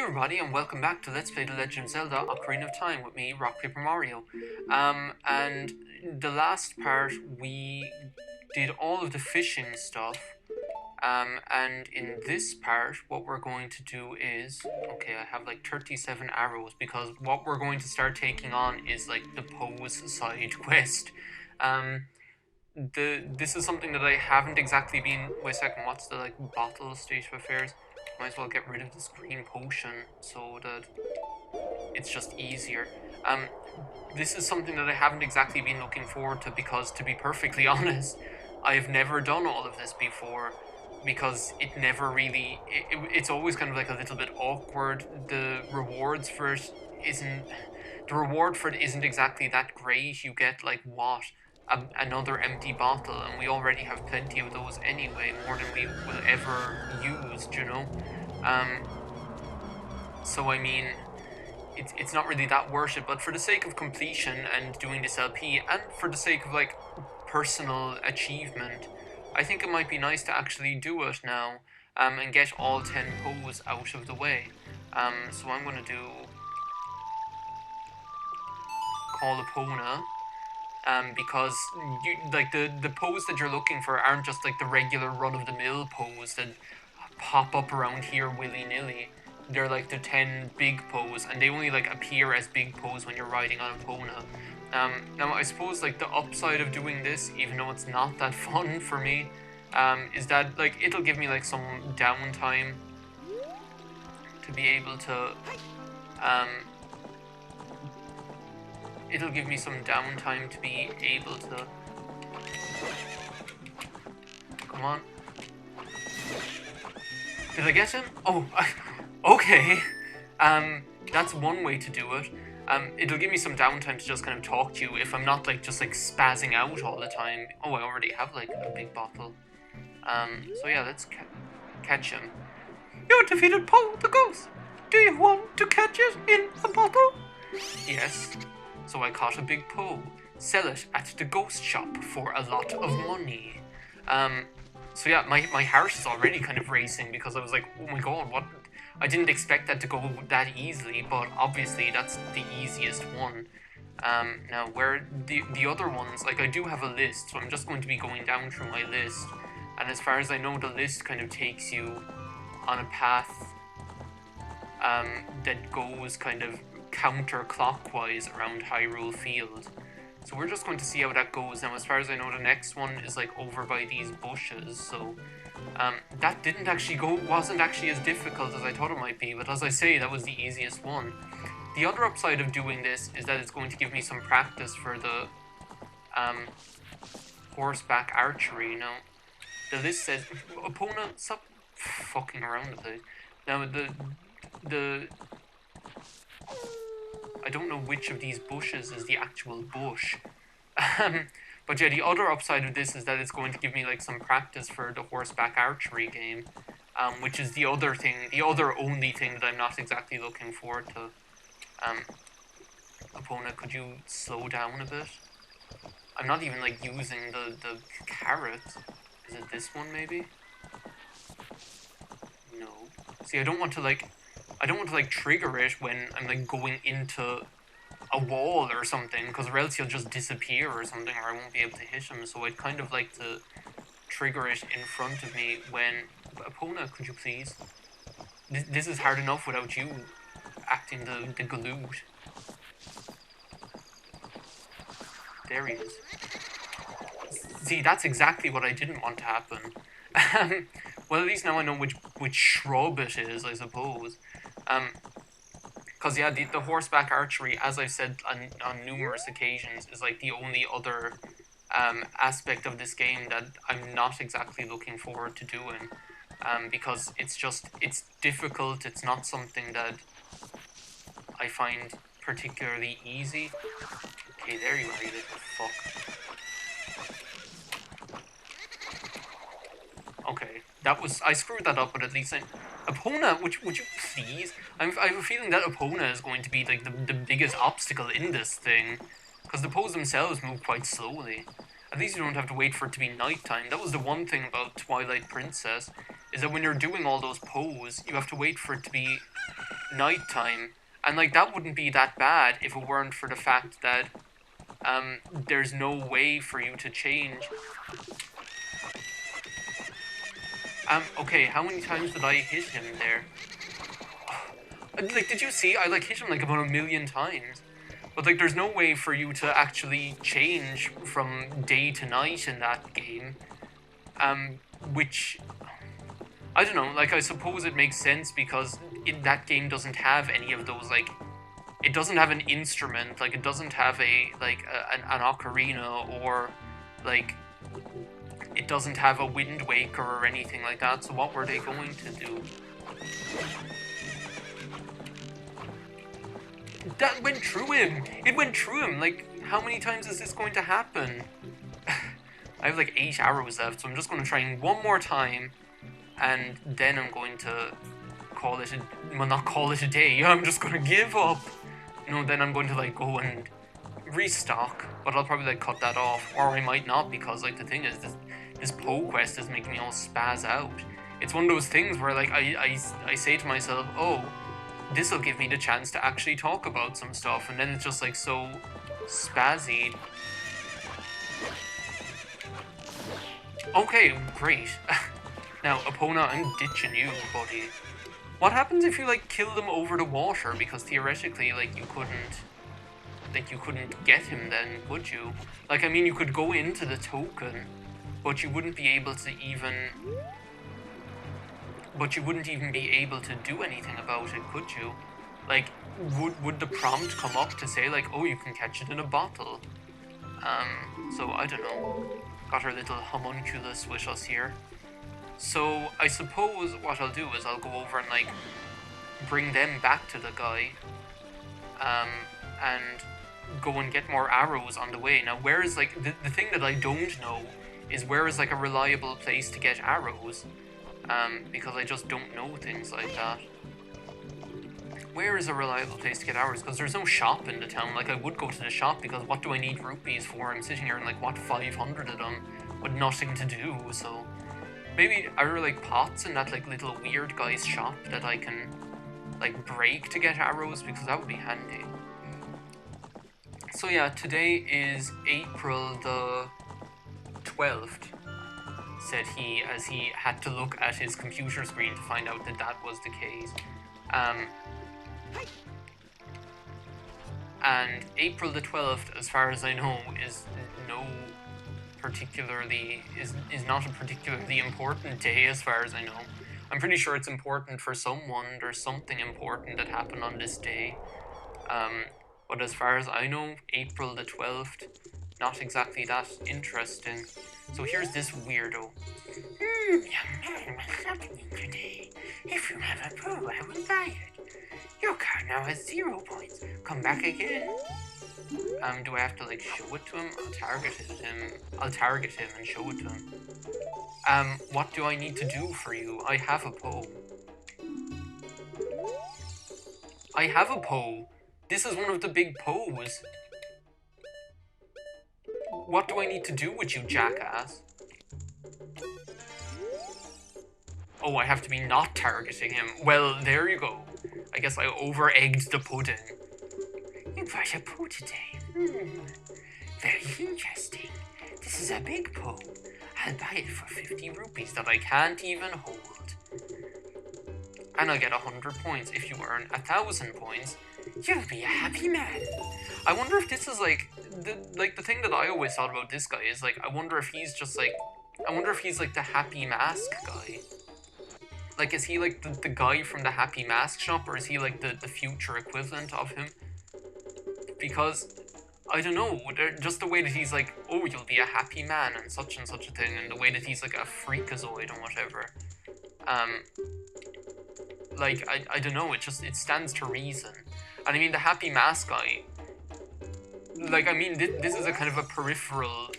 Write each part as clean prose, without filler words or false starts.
everybody, and welcome back to Let's Play The Legend of Zelda Ocarina of Time with me, Rock Paper Mario. And the last part, we did all of the fishing stuff. And in this part, what we're going to do is... Okay, I have like 37 arrows, because what we're going to start taking on is like the Poes side quest. This is something that I haven't exactly been... Wait a second, what's the like bottle state of affairs? Might as well get rid of this green potion so that it's just easier. This is something that I haven't exactly been looking forward to because, to be perfectly honest, I have never done all of this before because it never really... It's always kind of like a little bit awkward. The reward for it isn't exactly that great. You get like what? Another empty bottle, and we already have plenty of those anyway, more than we will ever use, you know? So I mean, it's not really that worth it, but for the sake of completion and doing this LP, and for the sake of like personal achievement, I think it might be nice to actually do it now, and get all 10 Poes out of the way. So I'm gonna do Call Epona. Because the Poes that you're looking for aren't just like the regular run-of-the-mill Poes that pop up around here willy-nilly. They're like the 10 big Poes, and they only like appear as big Poes when you're riding on Epona. Now I suppose like the upside of doing this, even though it's not that fun for me, is that like it'll give me like some downtime to be able to it'll give me some downtime to be able to... Come on. Did I get him? Oh, okay. That's one way to do it. It'll give me some downtime to just kind of talk to you if I'm not like just like spazzing out all the time. Oh, I already have like a big bottle. So yeah, let's catch him. You defeated Poe the Ghost. Do you want to catch it in a bottle? Yes. So I caught a big Poe. Sell it at the ghost shop for a lot of money. So yeah, my heart is already kind of racing because I was like, oh my god, what? I didn't expect that to go that easily, but obviously that's the easiest one. Now, where the other ones, like I do have a list, so I'm just going to be going down through my list. And as far as I know, the list kind of takes you on a path that goes kind of counterclockwise around Hyrule Field. So we're just going to see how that goes. Now, as far as I know, the next one is like over by these bushes, so that wasn't actually as difficult as I thought it might be, but as I say, that was the easiest one. The other upside of doing this is that it's going to give me some practice for the horseback archery. Now, the list says, Epona, stop fucking around the place. Now, I don't know which of these bushes is the actual bush. But yeah, the other upside of this is that it's going to give me like some practice for the horseback archery game, which is the other only thing that I'm not exactly looking forward to. Epona, could you slow down a bit? I'm not even like using the carrot. Is it this one maybe? No. See, I don't want to like trigger it when I'm like going into a wall or something, because or else he'll just disappear or something, or I won't be able to hit him. So I'd kind of like to trigger it in front of me when... Epona, could you please? This is hard enough without you acting the galoot. There he is. See, that's exactly what I didn't want to happen. Well, at least now I know which shrub it is, I suppose. Because, yeah, the horseback archery, as I've said on numerous occasions, is, like, the only other aspect of this game that I'm not exactly looking forward to doing. Because it's difficult, it's not something that I find particularly easy. Okay, there you are, you little fuck. Okay, I screwed that up, but at least Epona, would you please? I have a feeling that Epona is going to be like the biggest obstacle in this thing, because the Poes themselves move quite slowly. At least you don't have to wait for it to be nighttime. That was the one thing about Twilight Princess, is that when you're doing all those Poes, you have to wait for it to be nighttime. And, like, that wouldn't be that bad if it weren't for the fact that, there's no way for you to change. Okay, how many times did I hit him there? Like, did you see? I, like, hit him, like, about 1,000,000 times. But, like, there's no way for you to actually change from day to night in that game. Which, I don't know, like, I suppose it makes sense because that game doesn't have any of those, like, it doesn't have an instrument, like, it doesn't have an ocarina, or, like, it doesn't have a Wind Waker or anything like that, so what were they going to do? That went through him! It went through him! Like, how many times is this going to happen? I have like 8 arrows left, so I'm just going to try one more time, and then I'm going to call it well, not call it a day, I'm just going to give up. No, then I'm going to like go and restock, but I'll probably like cut that off, or I might not, because like the thing is, this Poe quest is making me all spaz out. It's one of those things where like I say to myself, oh, this will give me the chance to actually talk about some stuff, and then it's just like so spazzy. Okay, great. Now, Epona, I'm ditching you, buddy. What happens if you like kill them over the water? Because theoretically, like, you couldn't get him then, would you? Like, I mean, you could go into the token, but you wouldn't be able to even... But you wouldn't even be able to do anything about it, could you? Like, would the prompt come up to say, like, oh, you can catch it in a bottle? So, I don't know. Got our little homunculus with us here. So, I suppose what I'll do is I'll go over and, like, bring them back to the guy, and go and get more arrows on the way. Now, where is, like, the thing that I don't know is where is, like, a reliable place to get arrows, because I just don't know things like that. Where is a reliable place to get arrows? Because there's no shop in the town. Like, I would go to the shop, because what do I need rupees for? I'm sitting here in, like, what, 500 of them with nothing to do, so... Maybe are there, like, pots in that, like, little weird guy's shop that I can, like, break to get arrows? Because that would be handy. So yeah, today is April the 12th, said he, as he had to look at his computer screen to find out that that was the case. And April the 12th, as far as I know, is not a particularly important day, as far as I know. I'm pretty sure it's important for someone. There's something important that happened on this day. But as far as I know, April the 12th, not exactly that interesting. So here's this weirdo. Young man, what's happening today? If you have a Poe, I will buy it. Your card now has 0 points. Come back again. Do I have to, like, show it to him? I'll target him and show it to him. What do I need to do for you? I have a Poe. I have a Poe. This is one of the big Poes. What do I need to do with you, jackass? Oh, I have to be not targeting him. Well, there you go. I guess I over-egged the pudding. You bought a Poe today. Very interesting. This is a big Poe. I'll buy it for 50 rupees that I can't even hold. And I'll get 100 points. If you earn 1,000 points, you'll be a happy man. I wonder if this is like the thing that I always thought about this guy is like, I wonder if he's like the Happy Mask guy. Like, is he like the guy from the Happy Mask shop, or is he like the future equivalent of him? Because, I don't know, just the way that he's like, oh, you'll be a happy man and such a thing, and the way that he's like a freakazoid and whatever. Like, I don't know, it stands to reason. And I mean, the Happy Mask guy, like, I mean, this is a kind of a peripheral,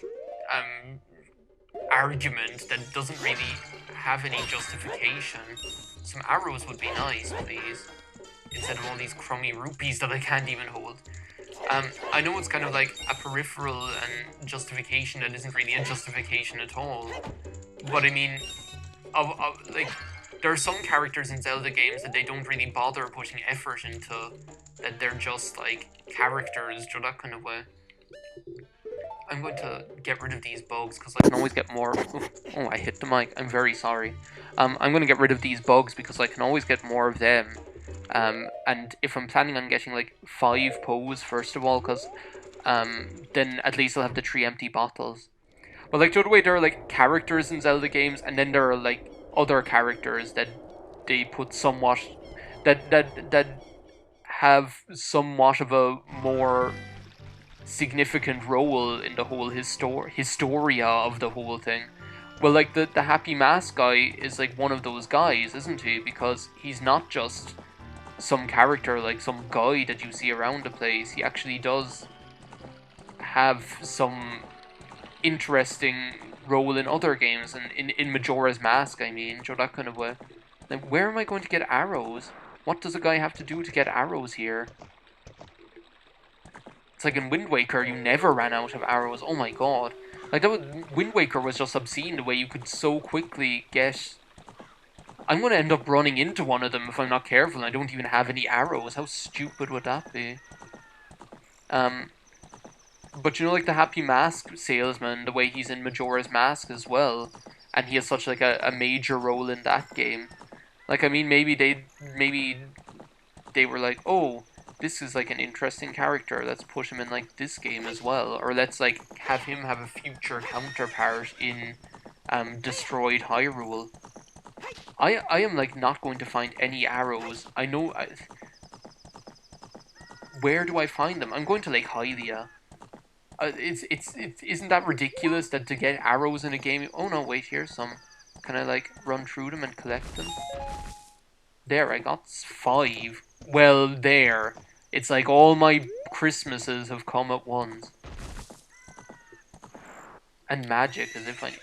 argument that doesn't really have any justification. Some arrows would be nice, please, instead of all these crummy rupees that I can't even hold. I know it's kind of like a peripheral and justification that isn't really a justification at all, but I mean, like, there are some characters in Zelda games that they don't really bother putting effort into, that they're just like characters, that kind of way. I'm going to get rid of these bugs because I can always get more. Oh, I hit the mic. I'm very sorry. I'm going to get rid of these bugs because I can always get more of them. And if I'm planning on getting like 5 Poes first of all, because then at least I'll have the 3 empty bottles. But like the other way, there are like characters in Zelda games, and then there are like other characters that they put somewhat that have somewhat of a more significant role in the whole historia of the whole thing. Well, like the Happy Mask guy is like one of those guys, isn't he? Because he's not just some character, like some guy that you see around the place. He actually does have some interesting role in other games, and in Majora's Mask, I mean, so that kind of way. Like, where am I going to get arrows? What does a guy have to do to get arrows here? It's like in Wind Waker, you never ran out of arrows. Oh my god. Like, Wind Waker was just obscene, the way you could so quickly get... I'm going to end up running into one of them if I'm not careful and I don't even have any arrows. How stupid would that be? But you know, like the Happy Mask salesman, the way he's in Majora's Mask as well, and he has such like a major role in that game. Like, I mean, maybe they were like, oh, this is like an interesting character, let's put him in like this game as well, or let's like have him have a future counterpart in Destroyed Hyrule. I am like not going to find any arrows. I know. Where do I find them? I'm going to Lake Hylia. Isn't that ridiculous that to get arrows in a game? Oh no, wait, here's some. Can I like run through them and collect them? There, I got 5. Well, there. It's like all my Christmases have come at once. And magic, as if I...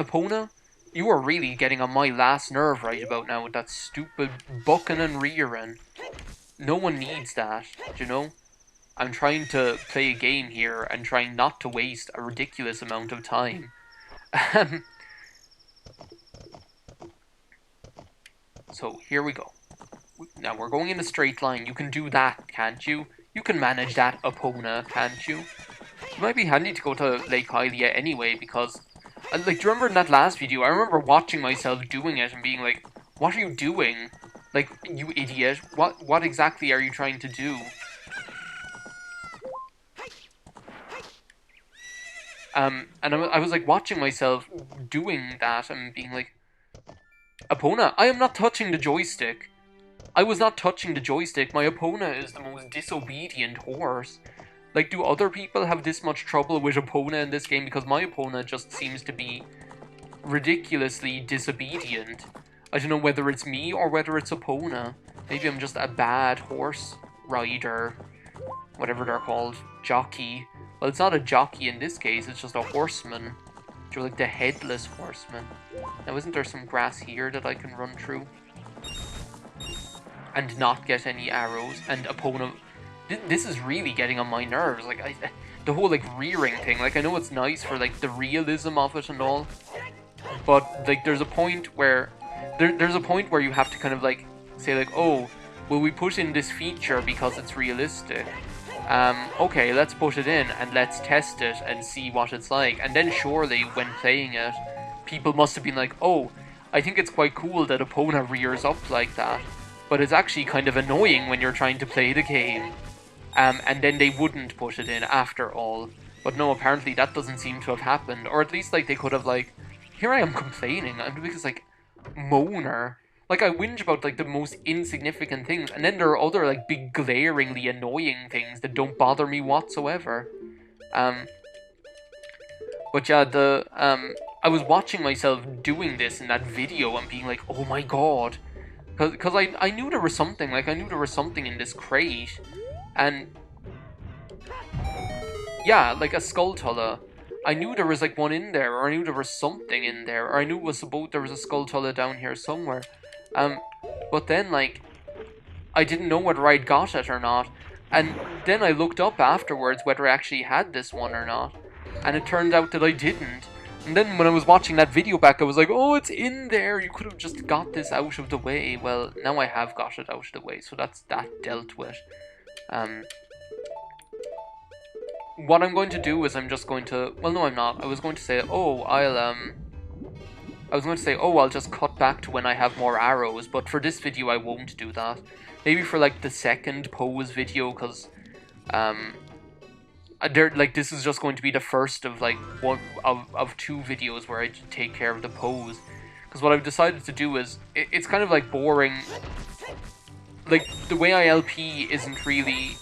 Epona? You are really getting on my last nerve right about now with that stupid bucking and rearing. No one needs that, do you know? I'm trying to play a game here and trying not to waste a ridiculous amount of time. So, here we go. Now, we're going in a straight line. You can do that, can't you? You can manage that, Epona, can't you? It might be handy to go to Lake Hylia anyway, because... like, do you remember in that last video, I remember watching myself doing it and being like, what are you doing? Like, you idiot. What exactly are you trying to do? And I was like watching myself doing that and being like, Epona, I am not touching the joystick. I was not touching the joystick. My Epona is the most disobedient horse. Like, do other people have this much trouble with Epona in this game? Because my Epona just seems to be ridiculously disobedient. I don't know whether it's me or whether it's Epona. Maybe I'm just a bad horse rider. Whatever they're called. Jockey. Well, it's not a jockey in this case, it's just a horseman. You're like the headless horseman. Now, isn't there some grass here that I can run through? And not get any arrows? And Epona... This is really getting on my nerves. Like, the whole, like, rearing thing. Like, I know it's nice for, like, the realism of it and all. But, like, there's a point where... There's a point where you have to kind of, like, say, like, oh, will we put in this feature because it's realistic? Okay, let's put it in and let's test it and see what it's like. And then surely, when playing it, people must have been like, oh, I think it's quite cool that Epona rears up like that. But it's actually kind of annoying when you're trying to play the game. And then they wouldn't put it in after all. But no, apparently that doesn't seem to have happened. Or at least, like, they could have, like... Here I am complaining. I'm because, like, moaner. Like, I whinge about, like, the most insignificant things, and then there are other, like, big, glaringly annoying things that don't bother me whatsoever. But yeah, I was watching myself doing this in that video and being like, oh my god. Because I knew there was something, like, I knew there was something in this crate, and... Yeah, like a Skulltula. I knew there was, like, one in there, or I knew there was something in there, or I knew there was a Skulltula down here somewhere. But then, like, I didn't know whether I'd got it or not, and then I looked up afterwards whether I actually had this one or not, and it turned out that I didn't, And then when I was watching that video back, I was like, oh, it's in there. You could have just got this out of the way. Well, now I have got it out of the way, so that's that dealt with. What I'm going to do is I'm just going to... Well, no, I'm not. I was going to say, I'll just cut back to when I have more arrows, but for this video I won't do that. Maybe for, like, the second Poes video, because, this is just going to be the first of, like, one of two videos where I take care of the Poes. Because what I've decided to do is, it's kind of, like, boring. Like, the way I LP isn't really...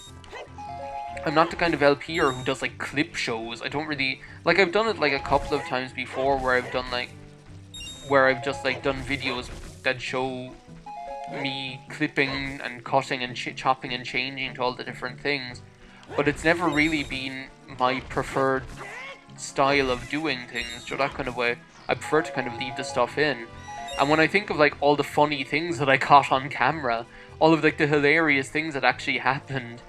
I'm not the kind of LPer who does, like, clip shows. I don't really... Like, I've done it, like, a couple of times before where I've done, like... Where I've just, like, done videos that show me clipping and cutting and chopping and changing to all the different things. But it's never really been my preferred style of doing things, so that kind of way. I prefer to kind of leave the stuff in. And when I think of, like, all the funny things that I caught on camera, all of, like, the hilarious things that actually happened,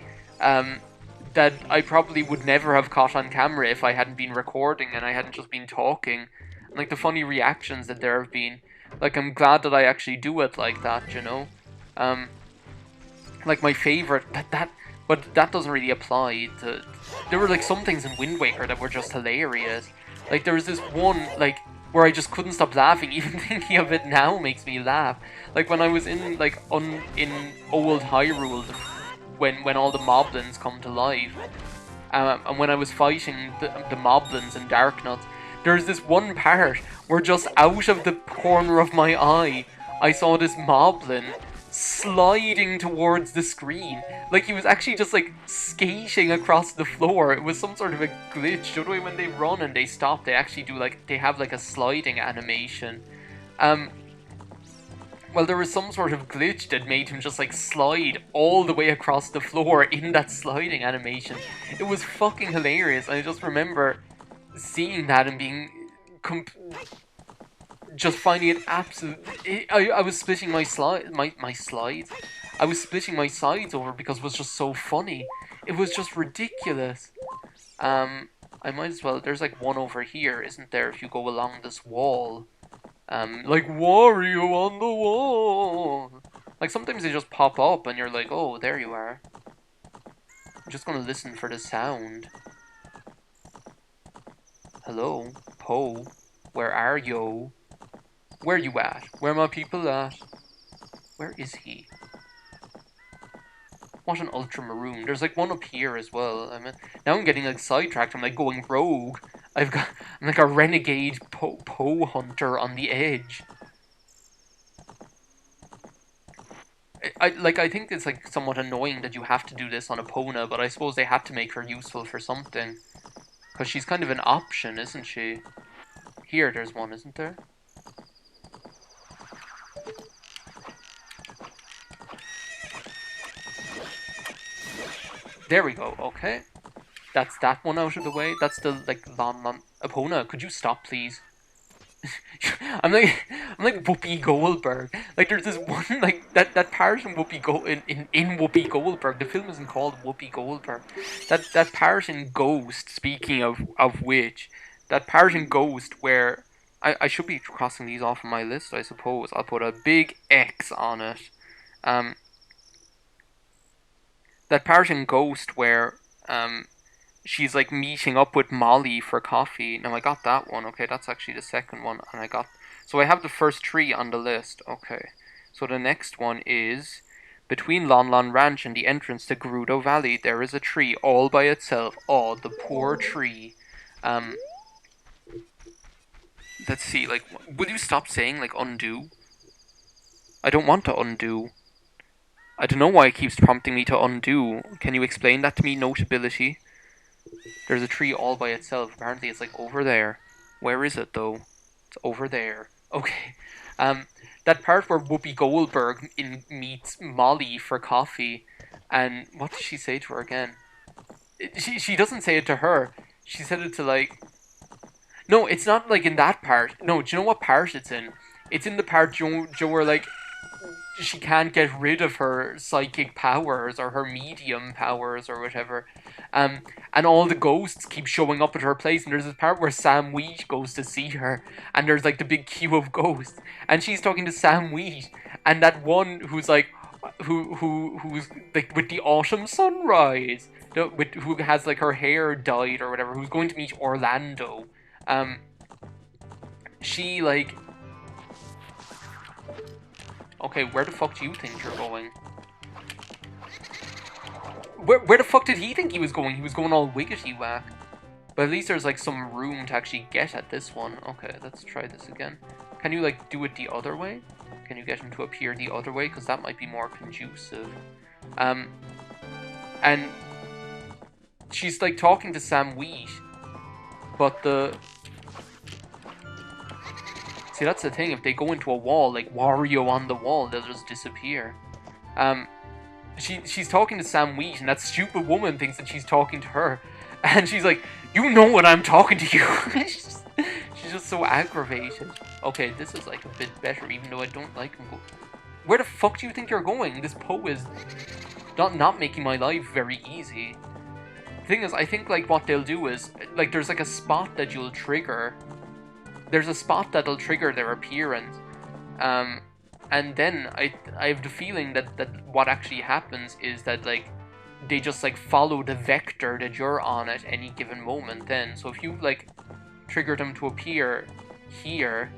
that I probably would never have caught on camera if I hadn't been recording and I hadn't just been talking. And, like, the funny reactions that there have been. Like, I'm glad that I actually do it like that, you know? Like, my favourite... But that doesn't really apply to... There were, like, some things in Wind Waker that were just hilarious. Like, there was this one, like, where I just couldn't stop laughing. Even thinking of it now makes me laugh. Like, when I was in, like, in old Hyrule... When all the moblins come to life, and when I was fighting the moblins in Darknuts, there's this one part where just out of the corner of my eye, I saw this moblin sliding towards the screen. Like, he was actually just, like, skating across the floor. It was some sort of a glitch. You know, when they run and they stop, they actually do, like, they have, like, a sliding animation. Well, there was some sort of glitch that made him just, like, slide all the way across the floor in that sliding animation. It was fucking hilarious. I just remember seeing that and being... just finding it absolutely... I was splitting my slides? I was splitting my sides over because it was just so funny. It was just ridiculous. I might as well... There's, like, one over here, isn't there, if you go along this wall? Like Wario on the wall. Like, sometimes they just pop up and you're like, oh, there you are. I'm just gonna listen for the sound. Hello, Poe. Where are you? Where you at? Where my people at? Where is he? What an ultramaroon. There's, like, one up here as well. I mean, now I'm getting, like, sidetracked. I'm, like, going rogue. I'm like a renegade Poe hunter on the edge. I think it's, like, somewhat annoying that you have to do this on Epona, but I suppose they had to make her useful for something. Because she's kind of an option, isn't she? Here, there's one, isn't there? There we go, okay. That's that one out of the way. That's the, like, Epona, could you stop, please? I'm like Whoopi Goldberg. Like, there's this one, like, that part in in Whoopi Goldberg. The film isn't called Whoopi Goldberg. That part in Ghost, speaking of which, that part in Ghost where... I should be crossing these off on my list, I suppose. I'll put a big X on it. That part in Ghost where she's, like, meeting up with Molly for coffee. Now, I got that one. Okay, that's actually the second one. And so I have the first three on the list. Okay. So the next one is... Between Lon Lon Ranch and the entrance to Gerudo Valley, there is a tree all by itself. Oh, the poor tree. Let's see, like... Will you stop saying, like, undo? I don't want to undo. I don't know why it keeps prompting me to undo. Can you explain that to me, Notability? There's a tree all by itself. Apparently it's, like, over there. Where is it, though? It's over there. Okay. That part where Whoopi Goldberg meets Molly for coffee, and what did she say to her again? She doesn't say it to her. She said it to, like... No, it's not, like, in that part. No, do you know what part it's in? It's in the part where, like... she can't get rid of her psychic powers or her medium powers or whatever. And all the ghosts keep showing up at her place, and there's this part where Sam Wheat goes to see her, and there's like the big queue of ghosts, and she's talking to Sam Wheat, and that one who's like, who's like with the autumn sunrise, who has like her hair dyed or whatever, who's going to meet Orlando. She like, okay, where the fuck do you think you're going? Where the fuck did he think he was going? He was going all wiggity whack. But at least there's like some room to actually get at this one. Okay, let's try this again. Can you like do it the other way? Can you get him to appear the other way? Because that might be more conducive. And she's like talking to Sam Wheat, but the... See, that's the thing. If they go into a wall, like Wario on the wall, they'll just disappear. She's talking to Sam Wheat, and that stupid woman thinks that she's talking to her. And she's like, you know what I'm talking to you. she's just so aggravated. Okay, this is like a bit better, even though I don't like him. Where the fuck do you think you're going? This Poe is not making my life very easy. The thing is, I think like what they'll do is, like there's like a spot that you'll trigger. There's a spot that'll trigger their appearance. And then I have the feeling that what actually happens is that like they just like follow the vector that you're on at any given moment then. So if you like trigger them to appear here,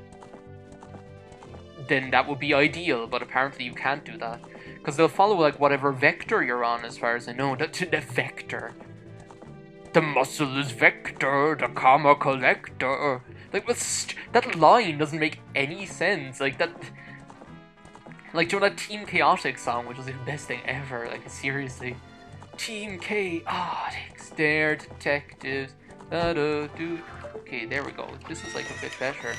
then that would be ideal, but apparently you can't do that. Because they'll follow like whatever vector you're on, as far as I know. The vector. The muscle is vector, the karma collector. Like, that line doesn't make any sense. Like, that... Like, do you know that Team Chaotic song, which was the best thing ever? Like, seriously. Team Chaotix, they're detectives. Da-da-do. Okay, there we go. This is, like, a bit better.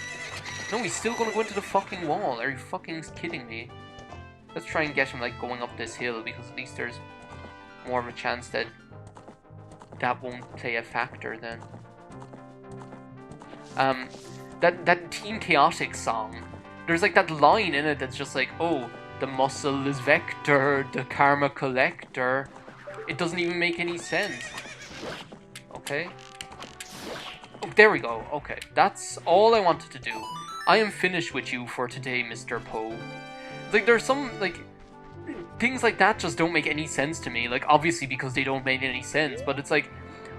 No, he's still gonna go into the fucking wall. Are you fucking kidding me? Let's try and get him, like, going up this hill, because at least there's more of a chance that that won't play a factor then. That Team Chaotic song, there's like that line in it that's just like, oh, the muscle is vector, the karma collector. It doesn't even make any sense. Okay. Oh, there we go. Okay, that's all I wanted to do. I am finished with you for today, Mr. Poe. Like, there's some, like, things like that just don't make any sense to me. Like, obviously because they don't make any sense, but it's like,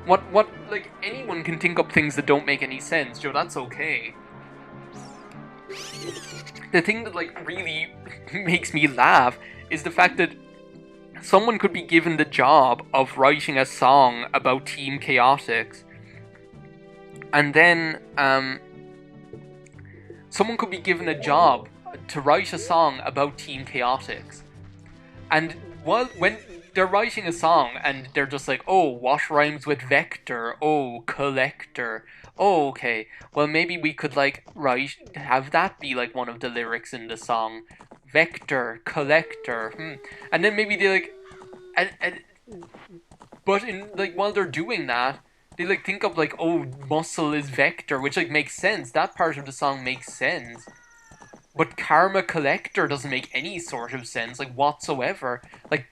what, like, anyone can think up things that don't make any sense, Joe, that's okay. The thing that, like, really makes me laugh is the fact that someone could be given the job of writing a song about Team Chaotix, and then, someone could be given a job to write a song about Team Chaotix, and when they're writing a song and they're just like, oh, what rhymes with vector? Oh, collector. Oh, okay. Well, maybe we could like have that be like one of the lyrics in the song. Vector, collector. And then maybe they like, but in like while they're doing that, they like think of like, oh, muscle is vector, which like makes sense. That part of the song makes sense. But karma collector doesn't make any sort of sense, like, whatsoever. Like,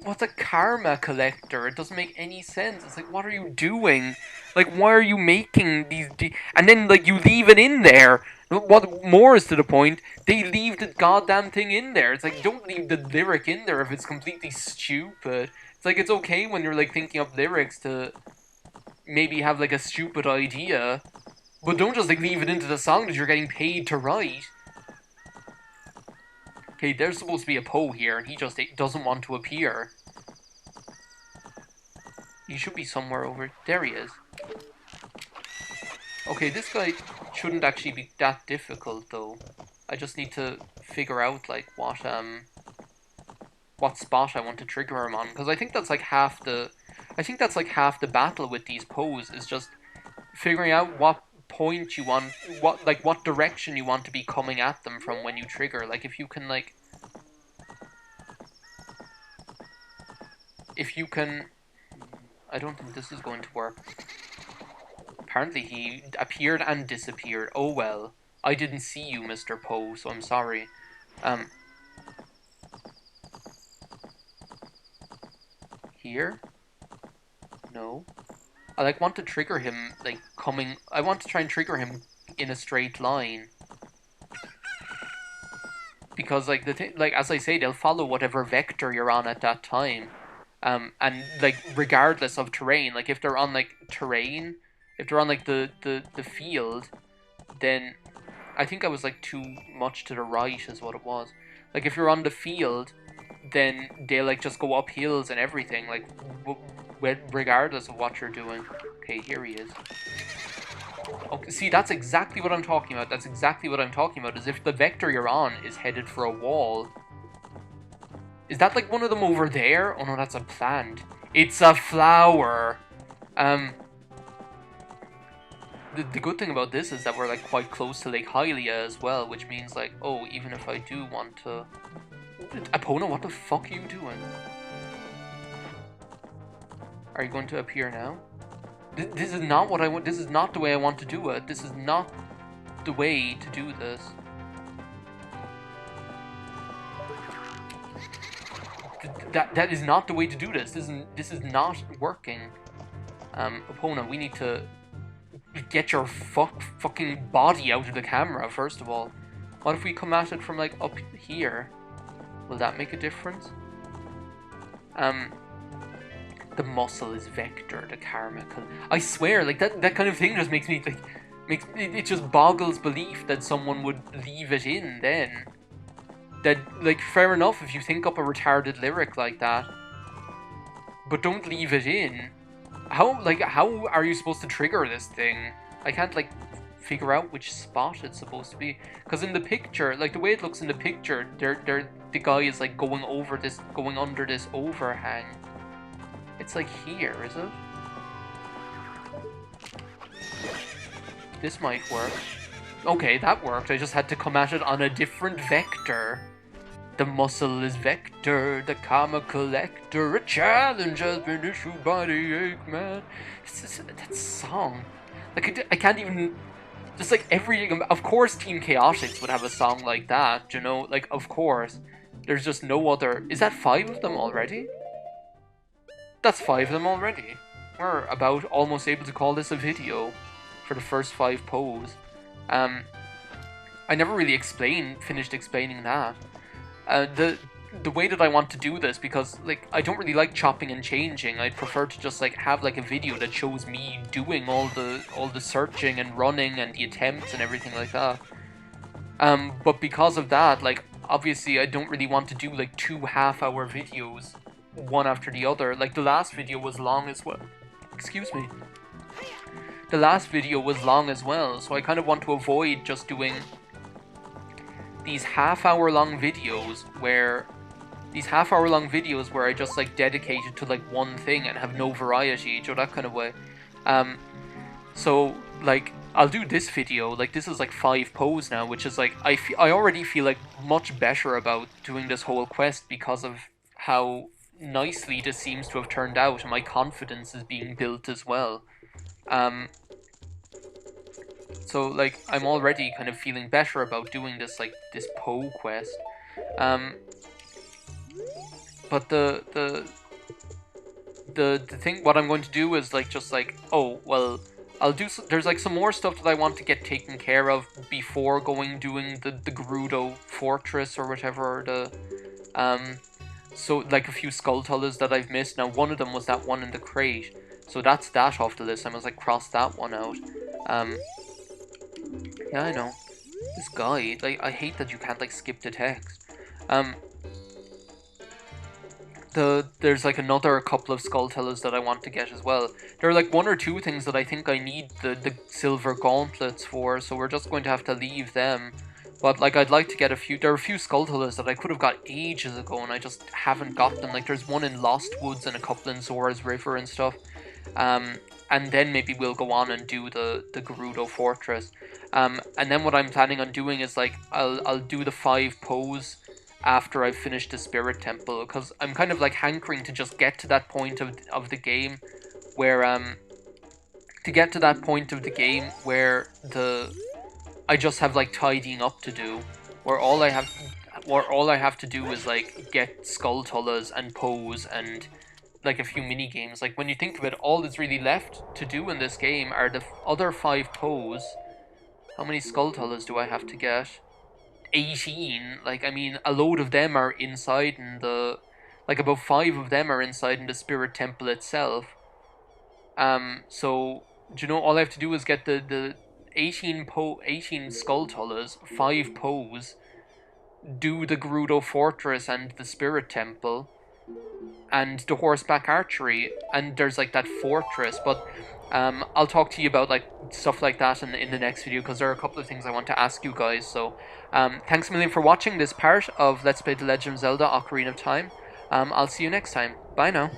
what's a karma collector? It doesn't make any sense. It's like, what are you doing? Like, why are you making these... And then, like, you leave it in there. What more is to the point, they leave the goddamn thing in there. It's like, don't leave the lyric in there if it's completely stupid. It's like, it's okay when you're, like, thinking up lyrics to maybe have, like, a stupid idea. But don't just like leave it into the song that you're getting paid to write. Okay, there's supposed to be a Poe here, and he just doesn't want to appear. He should be somewhere over... There he is. Okay, this guy shouldn't actually be that difficult, though. I just need to figure out, like, what spot I want to trigger him on. Because I think that's like half the... I think that's like half the battle with these Poes, is just figuring out what point you want, what direction you want to be coming at them from when you trigger. Like, if you can, like... If you can... I don't think this is going to work. Apparently he appeared and disappeared. Oh well. I didn't see you, Mr. Poe, so I'm sorry. Here? No. I like want to trigger him like coming. I want to try and trigger him in a straight line. Because like the thing, like as I say, they'll follow whatever vector you're on at that time, and like regardless of terrain. Like if they're on like terrain, if they're on like the field, then I think I was like too much to the right is what it was. Like if you're on the field, then they'll like just go up hills and everything, like regardless of what you're doing. Okay, here he is. Okay, see, that's exactly what I'm talking about. That's exactly what I'm talking about, is if the vector you're on is headed for a wall. Is that like one of them over there? Oh no, that's a plant. It's a flower. The good thing about this is that we're like quite close to Lake Hylia as well, which means like, oh, even if I do want to... Epona, what the fuck are you doing? Are you going to appear now? This is not what I want. This is not the way I want to do it. This is not the way to do this. That is not the way to do this. This is not working. Epona, we need to get your fucking body out of the camera first of all. What if we come at it from like up here? Will that make a difference? The muscle is vector, the karma. I swear, like that kind of thing just makes me like, it just boggles belief that someone would leave it in then. That, like, fair enough if you think up a retarded lyric like that, but don't leave it in. How are you supposed to trigger this thing? I can't like figure out which spot it's supposed to be, because in the picture, like the way it looks in the picture, the guy is like going under this overhang. It's like here, is it? This might work. Okay, that worked. I just had to come at it on a different vector. The muscle is vector, the karma collector. A challenge has been issued by the Eggman. That song. Like, I can't even... Just like everything... Of course Team Chaotix would have a song like that, you know? Like, of course. There's just no other... Is that 5 of them already? That's 5 of them already. We're about almost able to call this a video for the first 5 Poes. I never really finished explaining that. The way that I want to do this, because like I don't really like chopping and changing. I'd prefer to just like have like a video that shows me doing all the searching and running and the attempts and everything like that. But because of that, like obviously I don't really want to do like 2 half-hour videos one after the other. Like the last video was long as well. Excuse me. The last video was long as well, so I kind of want to avoid just doing these half-hour long videos where I just like dedicate it to like one thing and have no variety, so that kind of way. So like I'll do this video, like this is like 5 Poes now, which is like I already feel like much better about doing this whole quest because of how nicely this seems to have turned out, and my confidence is being built as well. So like I'm already kind of feeling better about doing this like this Poe quest. But the thing, what I'm going to do is like just like, oh well, there's like some more stuff that I want to get taken care of before doing the Gerudo Fortress or whatever. So like a few Skulltulas that I've missed. Now one of them was that one in the crate, so that's that off the list. I must like cross that one out. Yeah, I know. This guy, like, I hate that you can't like skip the text. There's like another couple of Skulltulas that I want to get as well. There are like 1 or 2 things that I think I need the silver gauntlets for, so we're just going to have to leave them. But like I'd like to get there are a few Skulltulas that I could have got ages ago and I just haven't got them. Like there's one in Lost Woods and a couple in Zora's River and stuff. And then maybe we'll go on and do the Gerudo Fortress. And then what I'm planning on doing is like I'll do the 5 Poes after I've finished the Spirit Temple, because I'm kind of like hankering to just get to that point of the game where I just have like tidying up to do, where all I have to do is like get Skulltulas and Poes and like a few mini games. Like when you think of it, all that's really left to do in this game are the other 5 Poes. How many Skulltulas do I have to get? 18. Like, I mean, a load of them are inside in the, like about 5 of them are inside in the Spirit Temple itself. So do you know, all I have to do is get the 18 Skulltulas, 5 Poes, do the Gerudo Fortress and the Spirit Temple, and the horseback archery, and there's like that fortress. But I'll talk to you about like stuff like that in the next video, because there are a couple of things I want to ask you guys. So thanks a million for watching this part of Let's Play The Legend of Zelda Ocarina of Time. I'll see you next time. Bye now.